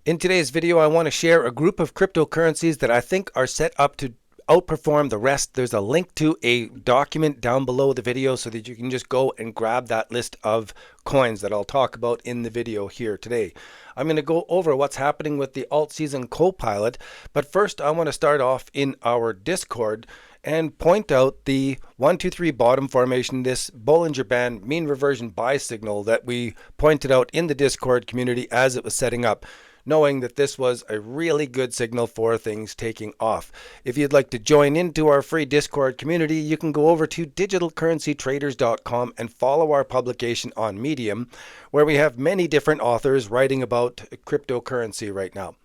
In today's video, I want to share a group of cryptocurrencies that I think are set up to outperform the rest. There's a link to a document down below the video so that you can just go and grab that list of coins that I'll talk about in the video here today. I'm going to go over what's happening with the AltSeason Copilot, but first I want to start off in our Discord and point out the 1, 2, 3 bottom formation, this Bollinger Band mean reversion buy signal that we pointed out in the Discord community as it was setting up, knowing that this was a really good signal for things taking off. If you'd like to join into our free Discord community, you can go over to digitalcurrencytraders.com and follow our publication on Medium, where we have many different authors writing about cryptocurrency right now.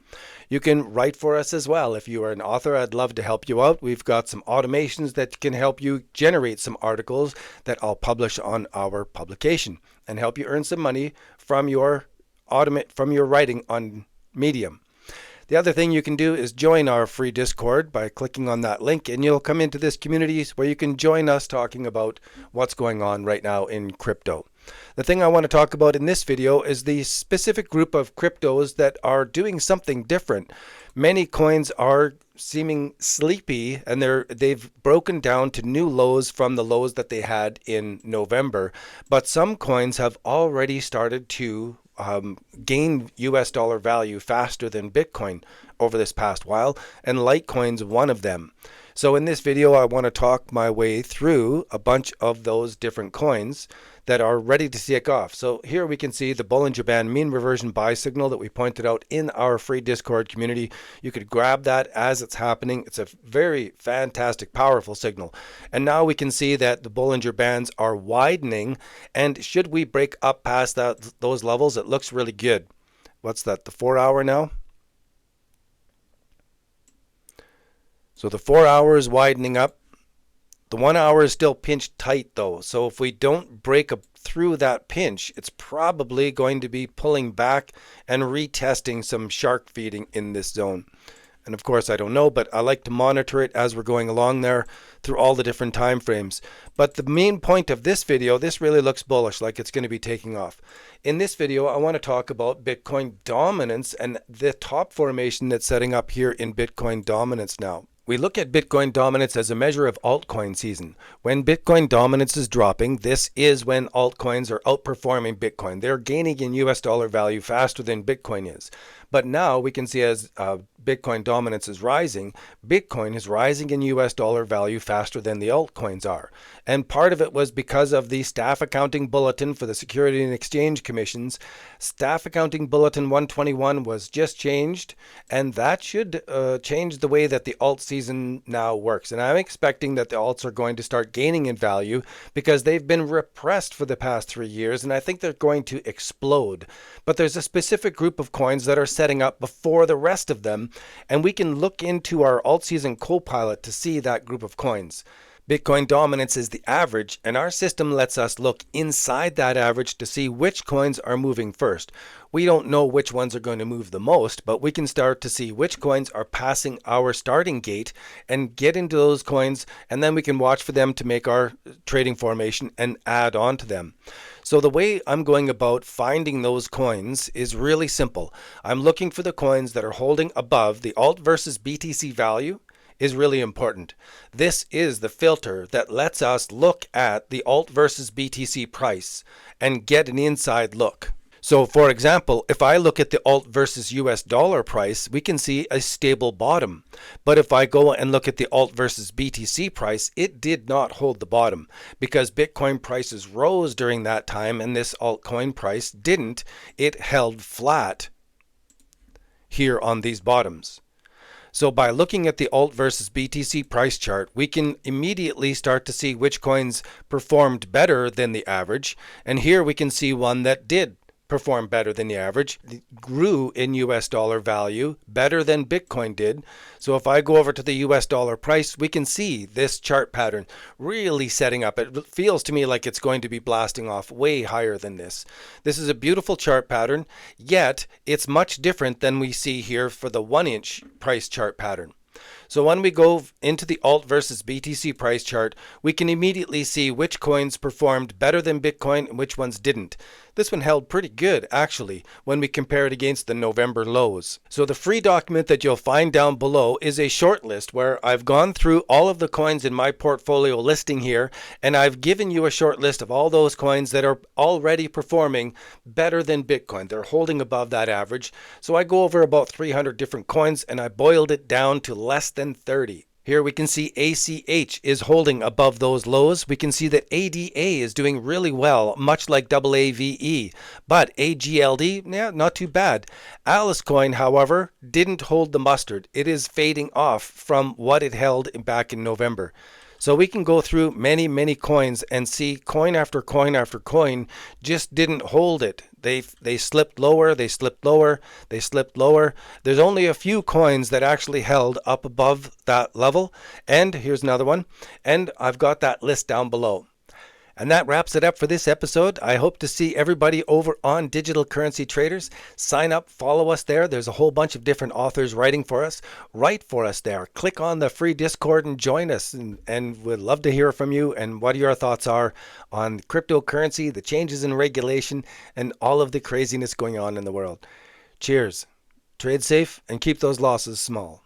You can write for us as well. If you are an author, I'd love to help you out. We've got some automations that can help you generate some articles that I'll publish on our publication and help you earn some money from your writing on Medium. The other thing you can do is join our free Discord by clicking on that link, and you'll come into this community where you can join us talking about what's going on right now in crypto. The thing I want to talk about in this video is the specific group of cryptos that are doing something different. Many coins are seeming sleepy, and they've broken down to new lows from the lows that they had in November, but some coins have already started to gain US dollar value faster than Bitcoin over this past while, and Litecoin's one of them. So in this video, I want to talk my way through a bunch of those different coins that are ready to take off. So here we can see the Bollinger Band mean reversion buy signal that we pointed out in our free Discord community. You could grab that as it's happening. It's a very fantastic, powerful signal. And now we can see that the Bollinger Bands are widening. And should we break up past those levels, it looks really good. What's that, the 4 hour now? So the 4 hour is widening up. The 1 hour is still pinched tight though. So if we don't break through that pinch, it's probably going to be pulling back and retesting some shark feeding in this zone. And of course, I don't know, but I like to monitor it as we're going along there through all the different time frames. But the main point of this video, this really looks bullish, like it's going to be taking off. In this video, I want to talk about Bitcoin dominance and the top formation that's setting up here in Bitcoin dominance now. We look at Bitcoin dominance as a measure of altcoin season. When Bitcoin dominance is dropping, this is when altcoins are outperforming Bitcoin. They're gaining in US dollar value faster than Bitcoin is. But now we can see as Bitcoin dominance is rising, Bitcoin is rising in US dollar value faster than the altcoins are. And part of it was because of the Staff Accounting Bulletin for the Security and Exchange Commissions. Staff Accounting Bulletin 121 was just changed, and that should change the way that the AltSeason now works. And I'm expecting that the alts are going to start gaining in value because they've been repressed for the past 3 years, and I think they're going to explode. But there's a specific group of coins that are setting up before the rest of them, and we can look into our AltSeason Copilot to see that group of coins. Bitcoin dominance is the average, and our system lets us look inside that average to see which coins are moving first. We don't know which ones are going to move the most, but we can start to see which coins are passing our starting gate and get into those coins, and then we can watch for them to make our trading formation and add on to them. So the way I'm going about finding those coins is really simple. I'm looking for the coins that are holding above the alt versus BTC value is really important. This is the filter that lets us look at the alt versus BTC price and get an inside look. So for example, if I look at the alt versus US dollar price, we can see a stable bottom. But if I go and look at the alt versus BTC price, it did not hold the bottom because Bitcoin prices rose during that time and this altcoin price didn't. It held flat here on these bottoms. So by looking at the alt versus BTC price chart, we can immediately start to see which coins performed better than the average. And here we can see one that did perform better than the average, grew in US dollar value better than Bitcoin did. So if I go over to the US dollar price, we can see this chart pattern really setting up. It feels to me like it's going to be blasting off way higher than this. This is a beautiful chart pattern, yet it's much different than we see here for the 1 inch price chart pattern. So when we go into the alt versus BTC price chart, we can immediately see which coins performed better than Bitcoin and which ones didn't. This one held pretty good, actually, when we compare it against the November lows. So the free document that you'll find down below is a short list where I've gone through all of the coins in my portfolio listing here, and I've given you a short list of all those coins that are already performing better than Bitcoin. They're holding above that average. So I go over about 300 different coins, and I boiled it down to less than 30. Here we can see ACH is holding above those lows. We can see that ADA is doing really well, much like AAVE. But AGLD, yeah, not too bad. Altcoin, however, didn't hold the mustard. It is fading off from what it held back in November. So we can go through many coins and see coin after coin after coin just didn't hold it. They slipped lower, they slipped lower, they slipped lower. There's only a few coins that actually held up above that level. And here's another one. And I've got that list down below. And that wraps it up for this episode. I hope to see everybody over on Digital Currency Traders. Sign up, follow us there. There's a whole bunch of different authors writing for us. Write for us there. Click on the free Discord and join us. And we'd love to hear from you and what your thoughts are on cryptocurrency, the changes in regulation, and all of the craziness going on in the world. Cheers. Trade safe and keep those losses small.